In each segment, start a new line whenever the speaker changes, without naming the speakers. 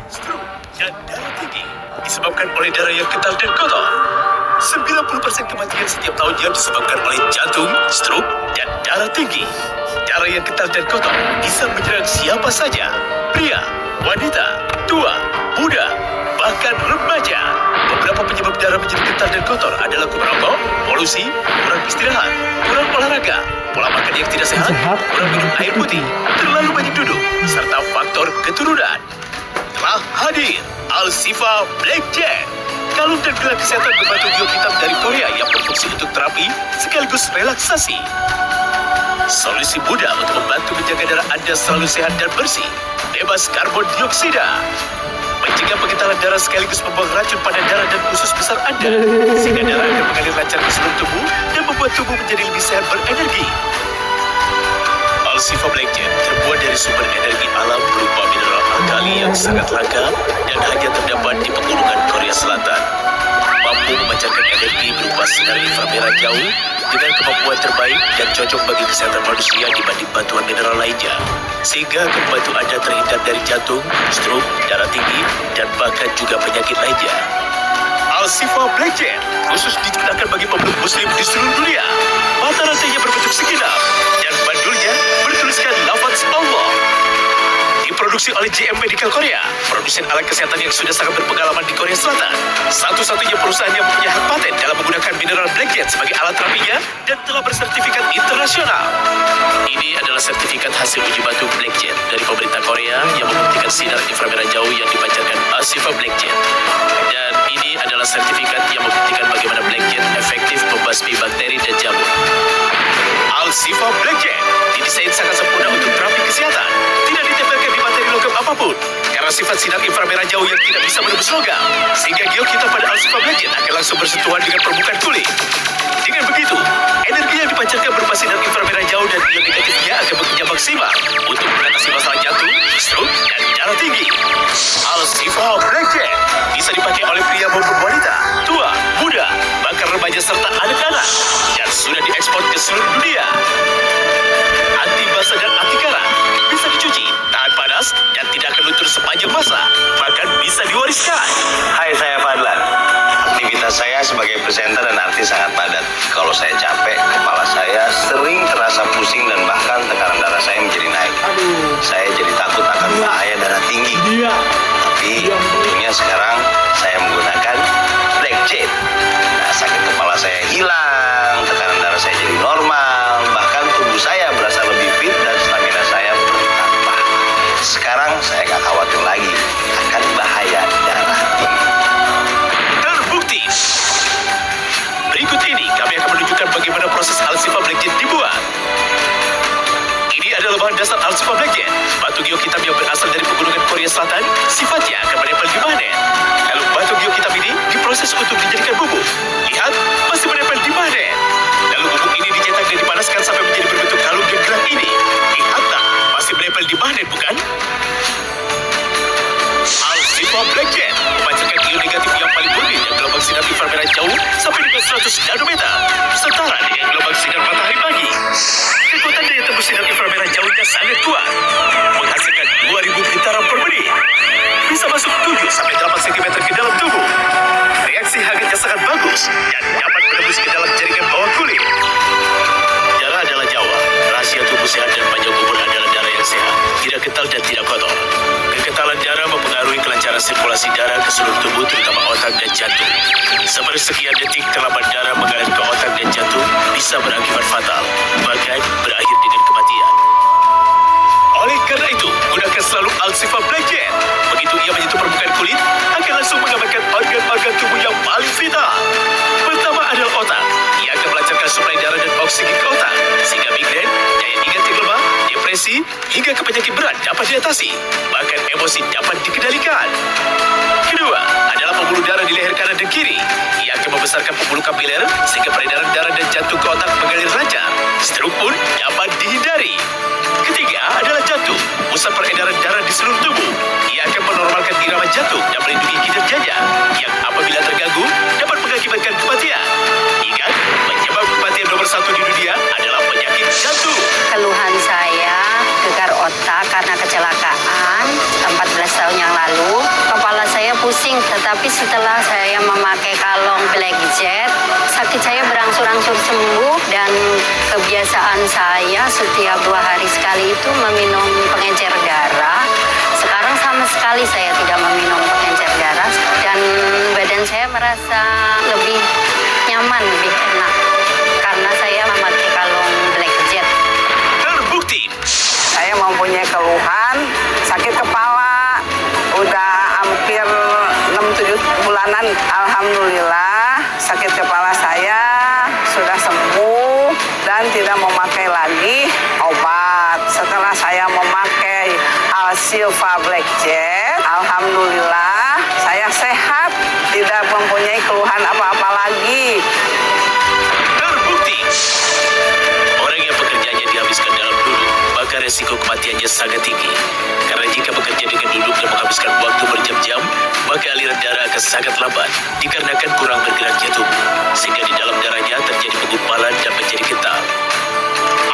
stroke, dan darah tinggi disebabkan oleh darah yang kental dan kotor. 90% kematian setiap tahunnya disebabkan oleh jantung, stroke, dan darah tinggi. Darah yang kental dan kotor bisa menyerang siapa saja, pria, wanita, tua, muda, bahkan remaja. Beberapa penyebab darah menjadi kental dan kotor adalah merokok, polusi, kurang istirahat, kurang olahraga, pola makan yang tidak sehat, kurang minum air putih, terlalu banyak duduk, serta faktor keturunan. Telah hadir Al-Shifa Black Jet, kalung dan gelang kesehatan berbatu giok hitam dari Korea yang berfungsi untuk terapi sekaligus relaksasi. Solusi mudah untuk membantu menjaga darah Anda selalu sehat dan bersih, bebas karbon dioksida. Mencegah pengentalan darah sekaligus membuang racun pada darah dan usus besar Anda, sehingga darah akan mengalir lancar ke seluruh tubuh dan membuat tubuh menjadi lebih sehat berenergi. Al-Shifa Black Jet terbuat dari sumber energi alam berupa mineral alkali yang sangat langka dan hanya terdapat di pegunungan Korea Selatan. Mampu memancarkan energi berupa sinar inframerah jauh dengan kemampuan terbaik dan cocok bagi kesehatan manusia dibanding bantuan mineral lainnya, sehingga akan membantu Anda terhindar dari jantung, stroke, darah tinggi, dan bahkan juga penyakit lainnya. Al-Shifa Black Jet khusus digunakan bagi pemeluk muslim di seluruh dunia. Mata rantainya berbentuk segenap dan bandulnya bertuliskan lafaz Allah. Diproduksi oleh JM Medical Korea, produsen alat kesehatan yang sudah sangat berpengalaman di Korea Selatan. Satu-satunya perusahaan yang mempunyai hak paten dalam menggunakan mineral Black Jet sebagai alat terapinya dan telah bersertifikat internasional. Ini adalah sertifikat hasil uji batu Black Jet dari pemerintah Korea yang membuktikan sinar inframerah jauh yang dipancarkan Al-Shifa Black Jet. Dan ini adalah sertifikat yang membuktikan bagaimana Black Jet efektif membasmi bakteri dan jamur. Al-Shifa Black Jet didesain sangat sempurna untuk terapi kesehatan. Tidak ditempelkan di materi logam apapun karena sifat sinar inframerah jauh yang tidak bisa menembus logam, sehingga giok hitam pada Al-Shifa Black Jet akan langsung bersentuhan dengan permukaan kulit. Dengan begitu, energi yang dipancarkan berupa sinar inframerah jauh dan ion negatifnya akan bekerja maksimal untuk mengatasi masalah jantung, stroke, dan darah tinggi. Al-Shifa Black Jet bisa dipakai oleh pria maupun wanita, tua, muda, bahkan remaja serta anak-anak, dan sudah diekspor ke seluruh dunia. Anti basah dan anti karat, bisa dicuci, tahan panas, dan tidak akan luntur sepanjang masa, bahkan bisa diwariskan.
Hai, saya Fadlan. Aktivitas saya sebagai presenter dan artis sangat padat. Kalau saya capek, kepala saya sering terasa pusing dan bahkan tekanan darah saya menjadi naik. Saya jadi takut akan bahaya darah tinggi. Tapi untungnya sekarang saya menggunakan Black Jet. Nah, sakit kepala saya hilang, tekanan darah saya jadi normal, bahkan tubuh saya berasa lebih fit dan stamina saya bertambah. Sekarang saya gak khawatir lagi akan bahaya darah tinggi.
Terbukti. Berikut ini kami akan menunjukkan bagaimana proses Al-Shifa Black Jet dibuat. Ini adalah bahan dasar Al-Shifa Black Jet. Batu giok hitam yang berasal dari pegunungan Korea Selatan sifatnya akan menempel di magnet. Lalu batu giok hitam ini diproses untuk dijadikan bubuk. Lihat, masih menempel di magnet. Lalu bubuk ini dicetak dan dipanaskan sampai menjadi berbentuk kalung dan gelang ini. Lihat tak, masih menempel di magnet bukan? Al-Shifa Black Jet memancarkan ion negatif yang paling murni dan gelombang sinar inframerah jauh sampai dengan 100 nanometer, setara dengan gelombang sinar matahari pagi. Kekuatan daya tembus sinar inframerah jauhnya sangat kuat, menghasilkan 2000 getaran per menit. Bisa masuk 7-8 cm ke dalam tubuh. Reaksi hangatnya sangat bagus dan dapat menembus ke dalam jaringan bawah kulit. Darah adalah nyawa. Rahasia tubuh sehat dan panjang umur adalah darah yang sehat, tidak kental dan tidak kotor. Kekentalan darah mempengaruhi kelancaran sirkulasi darah ke seluruh tubuh, terutama otak dan jantung. Sepersekian detik terlambat darah mengalir ke otak dan jantung bisa berakibat fatal, bahkan berakhir dengan kematian. Oleh karena itu, gunakan selalu Al-Shifa Black Jet. Begitu ia menyentuh permukaan kulit, akan langsung mengamankan organ-organ tubuh yang paling vital. Pertama adalah otak. Ia akan melancarkan suplai darah dan oksigen ke otak, sehingga migrain, daya ingat yang lemah, depresi, hingga ke penyakit berat dapat diatasi. Bahkan emosi dapat dikendalikan. Kedua adalah pembuluh darah di leher kanan dan kiri. Ia akan membesarkan pembuluh kapiler sehingga peredaran darah dan jantung ke otak mengalir lancar. Stroke pun dapat dihindari. Ketiga adalah jantung, pusat peredaran darah di seluruh tubuh. Ia akan menormalkan irama jantung dan melindungi kinerjanya, yang apabila terganggu dapat mengakibatkan kematian. Ingat, penyebab kematian nomor 1 di dunia adalah penyakit jantung.
Keluhan saya gegar otak karena kecelakaan 14 tahun tahun yang lalu. Kepala saya pusing, tetapi setelah saya memakai kalung Black Jet, sakit saya berangsur-angsur sembuh dan kebiasaan saya setiap 2 hari sekali itu meminum pengencer darah. Sekarang sama sekali saya tidak meminum pengencer darah dan badan saya merasa lebih nyaman, lebih enak karena saya memakai kalung Black Jet.
Terbukti.
Saya mempunyai keluhan sakit kepala udah hampir 6-7 bulanan. Alhamdulillah sakit kepala saya sudah sembuh dan tidak memakai lagi obat. Setelah saya memakai Al-Shifa Black Jet, alhamdulillah saya sehat, tidak mempunyai keluhan apa-apa lagi.
Terbukti. Orang yang pekerjaannya dihabiskan dalam duduk, maka resiko kematiannya sangat tinggi. Karena jika bekerja dengan duduk dan menghabiskan waktu berjam-jam, maka aliran darah akan sangat lambat dikarenakan kurang bergeraknya tubuh, sehingga di dalam darahnya terjadi penggumpalan dan menjadi kental.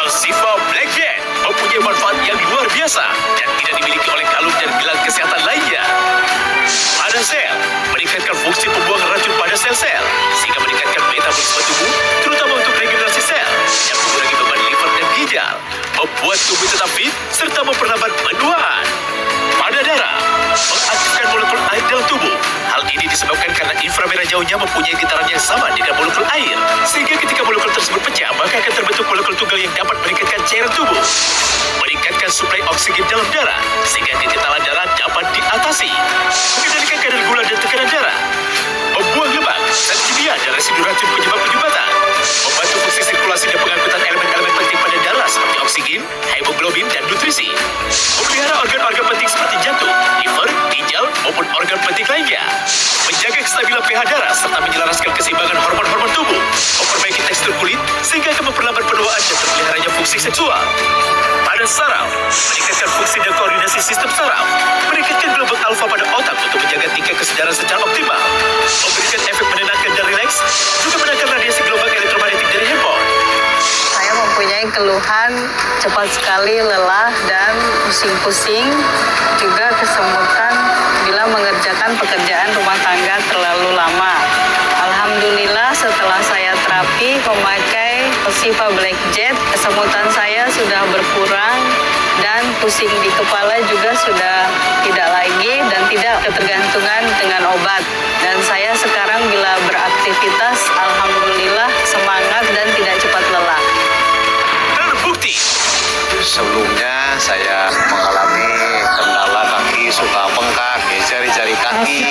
Al-Shifa Black Jet mempunyai manfaat yang luar biasa dan tidak dimiliki oleh kalung dan gelang kesehatan lainnya. Pada sel, meningkatkan fungsi pembuangan racun pada sel-sel, sehingga meningkatkan metabolisme tubuh, terutama untuk regenerasi sel, dan mengurangi beban liver dan ginjal, membuat tubuh tetap fit, serta memperlambat penuaan. Pada darah, mengaktifkan molekul air dalam tubuh. Hal ini disebabkan karena inframerah jauhnya mempunyai getaran yang sama dengan molekul air, sehingga ketika molekul tersebut pecah, maka akan terbentuk molekul tunggal yang dapat meningkatkan cairan tubuh. Meningkatkan suplai oksigen dalam darah, sehingga kegentalan darah dapat diatasi. Mengendalikan kadar gula dan tekanan darah. Membuang lemak, zat kimia dan residu racun penyebab penyumbatan. Membantu fungsi sirkulasi dan pengangkutan elemen-elemen penting pada darah seperti oksigen, hemoglobin, dan nutrisi. Memelihara organ-organ penting seperti jantung, liver, ginjal, maupun organ penting lainnya. Menjaga kestabilan pH darah serta menyelaraskan keseimbangan hormon-hormon tubuh. Memperbaiki tekstur kulit sehingga akan memperlambat penuaan dan terpeliharanya fungsi seksual. Pada saraf, meningkatkan fungsi dan koordinasi sistem saraf. Meningkatkan gelombang alfa pada otak untuk menjaga tingkat kesadaran secara optimal. Memberikan efek menenangkan dan rileks, juga menekan radiasi gelombang elektromagnetik dari handphone.
Saya mempunyai keluhan cepat sekali lelah dan pusing-pusing, juga kesemutan bila mengerjakan pekerjaan rumah tangga terlalu lama. Alhamdulillah setelah saya terapi memakai Al-Shifa Black Jet, kesemutan saya sudah berkurang dan pusing di kepala juga sudah tidak lagi dan tidak ketergantungan dengan obat. Dan saya sekarang bila beraktivitas, alhamdulillah semangat dan tidak cepat lelah.
Terbukti.
Sebelumnya saya mengalami kendala kaki suka bengkak, jari-jari kaki,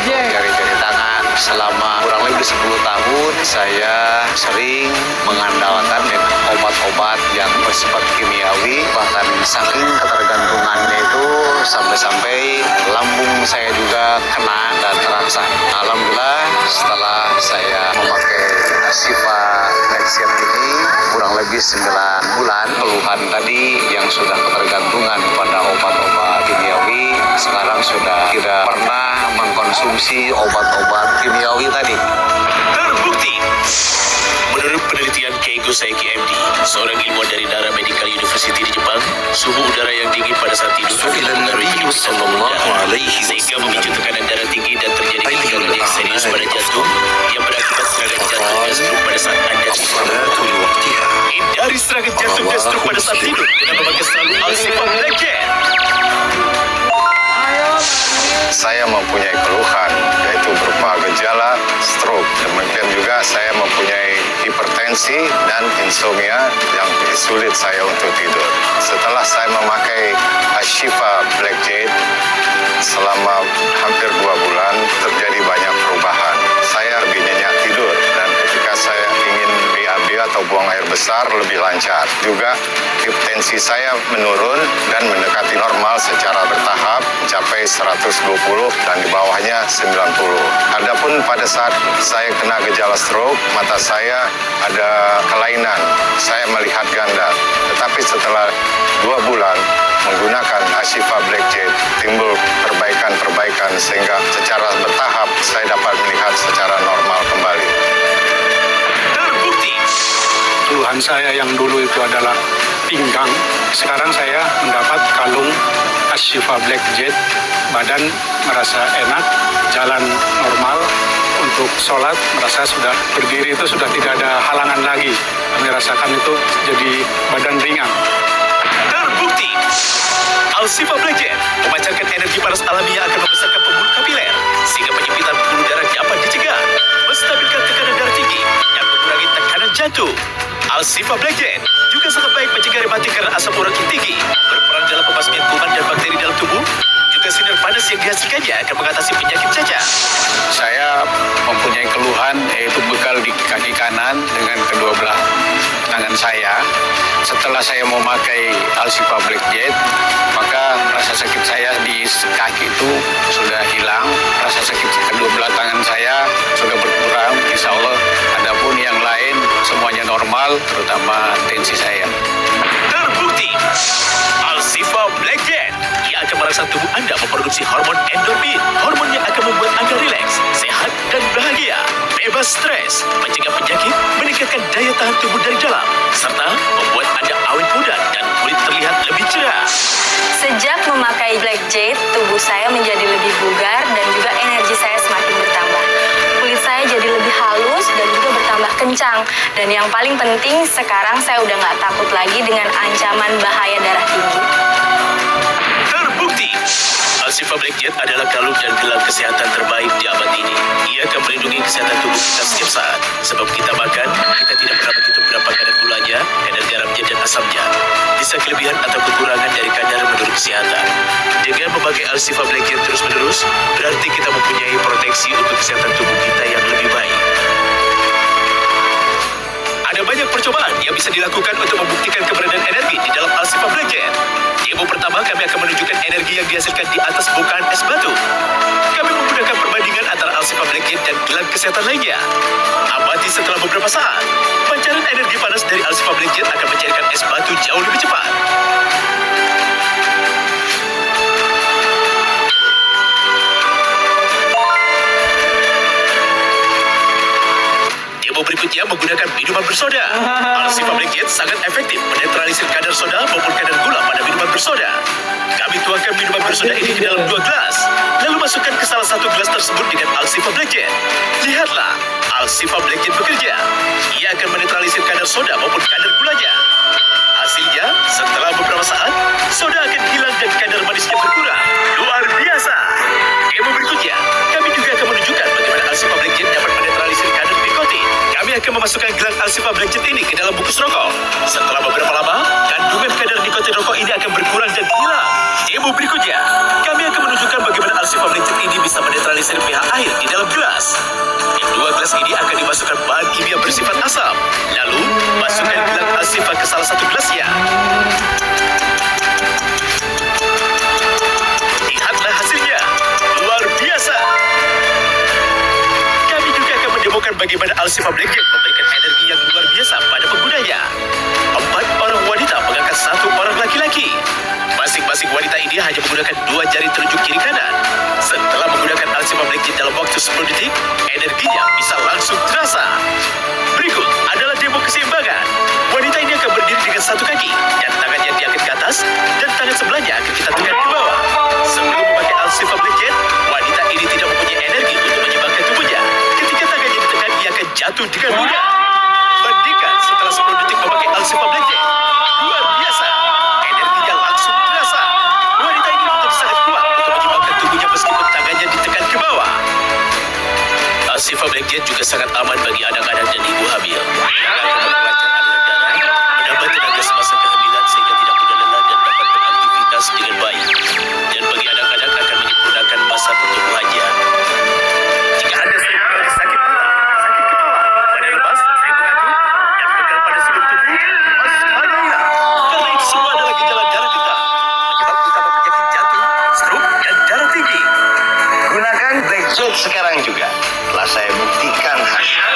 jari-jari tangan. Selama kurang lebih 10 tahun saya sering mengandalkan obat-obat yang bersifat kimiawi, bahkan saking ketergantungannya itu sampai-sampai lambung saya juga kena dan terasa. Alhamdulillah setelah saya memakai Al-Shifa Black Jet ini kurang lebih 9 bulan, keluhan tadi yang sudah ketergantungan pada obat-obat kimiawi sekarang sudah tidak pernah mengkonsumsi obat-obat kimiawi tadi.
Terbukti. Menurut penelitian Keigo Saeki MD, seorang ilmuwan dari Nara Medical University di Jepang, suhu udara yang dingin pada saat tidur sehingga memicu tekanan darah tinggi dan terjadi gejala yang serius pada jantung yang berakibat serangan jantung dan stroke pada saat Anda tidur. Hindari serangan jantung dan stroke pada saat tidur dengan memakai selalu Al-Shifa Black Jet.
Saya mempunyai keluhan yaitu berupa gejala stroke. Demikian juga saya mempunyai hipertensi dan insomnia yang sulit saya untuk tidur. Setelah saya memakai Al-Shifa Black Jet selama hampir 2 bulan terjadi banyak perubahan. Saya lebih nyenyak tidur dan ketika saya ingin BAB atau buang air besar lebih lancar. Juga hipertensi saya menurun dan mendekati normal secara bertahap mencapai 120 dan di bawahnya 90. Adapun pada saat saya kena gejala stroke, mata saya ada kelainan. Saya melihat ganda. Tetapi setelah 2 bulan menggunakan Al-Shifa Black Jet timbul perbaikan-perbaikan sehingga secara bertahap saya dapat melihat secara normal kembali.
Terbukti.
Keluhan saya yang dulu itu adalah pinggang. Sekarang saya mendapat kalung Al-Shifa Black Jet badan merasa enak, jalan normal, untuk sholat merasa sudah berdiri itu sudah tidak ada halangan lagi. Kami rasakan itu jadi badan ringan.
Terbukti, Alsifa Black Jet memancarkan energi panas alami yang akan membesarkan pembuluh kapiler sehingga penyempitan pembuluh darah dapat dicegah, menstabilkan tekanan darah tinggi dan mengurangi tekanan jantung. Alsifa Black Jet juga sangat baik mencegah rematik karena asam urat yang tinggi, berperan dalam pembasmian kuman dan bakteri dalam tubuh. Juga sinar panas yang dihasilkannya akan mengatasi penyakit cacar.
Saya mempunyai keluhan yaitu bekal di kaki kanan dengan kedua belah tangan saya. Setelah saya memakai Alsifa Black Jet, maka rasa sakit saya di kaki itu sudah hilang. Rasa sakit kedua belah tangan saya sudah berkurang, insya Allah. Adapun yang lain semuanya normal, terutama tensi saya.
Terbukti, Alsifa Black Jet ia akan merangsang tubuh Anda memproduksi hormon endorfin, hormon yang akan membuat Anda rileks, sehat dan bahagia, bebas stres, mencegah penyakit, meningkatkan daya tahan tubuh dari dalam, serta membuat Anda awet muda dan kulit terlihat lebih cerah.
Sejak memakai Black Jet, tubuh saya menjadi lebih bugar dan juga energi saya semakin bertambah. Kulit saya jadi lebih halus dan juga bertambah kencang. Dan yang paling penting, sekarang saya udah nggak takut lagi dengan ancaman bahaya darah tinggi.
Terbukti, Alsifa Black Jet adalah kalung dan gelang kesehatan terbaik di abad ini. Ia akan melindungi kesehatan tubuh kita setiap saat. Sebab kita makan, kita tidak pernah menghitung berapa kadar gulanya, kadar garamnya dan asamnya. Bisa kelebihan atau kekurangan dari kadar menurut kesehatan. Dengan memakai Alsifa Black Jet terus-menerus, berarti kita mempunyai proteksi untuk kesehatan tubuh kita yang lebih baik. Ada banyak percobaan yang bisa dilakukan untuk membuktikan keberadaan energi di dalam Alsifa Black Jet. Demo pertama, kami akan menunjukkan energi yang dihasilkan di atas bongkahan es batu. Kami menggunakan perbandingan antara Alsifa Black Jet dan gelang kesehatan lainnya. Amati setelah beberapa saat, pancaran energi panas dari Alsifa Black Jet akan mencairkan es batu jauh lebih cepat. Demo berikutnya menggunakan minuman bersoda. Alsifa Black Jet sangat efektif menetralisir kadar soda maupun kadar gula pada minuman bersoda. Kami tuangkan minuman bersoda ini ke dalam 2 gelas, lalu masukkan ke salah satu gelas tersebut dengan Alsifa Black Jet. Lihatlah, Alsifa Black Jet bekerja. Ia akan menetralisir kadar soda maupun kadar gulanya. Hasilnya, setelah beberapa saat, soda akan hilang dan kadar manisnya berkurang. Luar biasa. Demo berikutnya, kami juga akan menunjukkan bagaimana Alsifa Black Jet dapat menetralisir kadar nikotin. Kami akan memasukkan gelang Alsifa Black Jet ini ke dalam bungkus rokok. Setelah beberapa lama, kandungan kadar nikotin rokok ini akan berkurang dan hilang. Demo berikutnya, kami akan menunjukkan bagaimana Alsifa Black Jet ini bisa menetralisir pH air di dalam gelas. Kedua gelas ini akan dimasukkan bahan kimia bersifat asam. Lalu, masukkan gelang Alsifa ke salah satu gelasnya. Lihatlah hasilnya. Luar biasa. Kami juga akan mendemokan bagaimana Alsifa Black Jet memberikan energi yang luar biasa pada penggunanya. 4 orang wanita mengangkat 1 orang laki-laki. Masing-masing wanita ini hanya menggunakan 2 jari telunjuk kiri kanan. Setelah menggunakan Alsifa Black Jet dalam waktu 10 detik, energinya bisa langsung terasa. Berikut adalah demo keseimbangan. Wanita ini akan berdiri dengan 1 kaki dan tangannya diangkat ke atas dan tangan sebelahnya akan kita tekan ke bawah. Sebelum memakai Alsifa Black Jet, wanita ini tidak mempunyai energi untuk menyeimbangkan tubuhnya. Ketika tangannya ditekan, ia akan jatuh dengan mudah. Bandingkan setelah 10 detik memakai Alsifa Black Jet. Luar biasa. Energinya langsung terasa. Wanita ini menjadi sangat kuat untuk menyeimbangkan tubuhnya meskipun tangannya ditekan ke bawah. Alsifa Black Jet juga sangat aman bagi anak-anak dan ibu hamil. Karena akan melancar aliran darah, menambah tenaga semasa kehamilan sehingga tidak mudah lelah dan dapat beraktivitas dengan baik. Dan bagi anak-anak akan menyempurnakan masa pertumbuhannya. Jika Anda sering mengalami sakit mata, sakit kepala, badan lemas, sering mengantuk, dan pegal pada seluruh tubuh, waspadailah. Karena itu semua adalah gejala darah kita, penyebab utama penyakit jantung, stroke, dan darah tinggi.
Gunakan Black Jet sekarang juga. Telah saya buktikan hasilnya.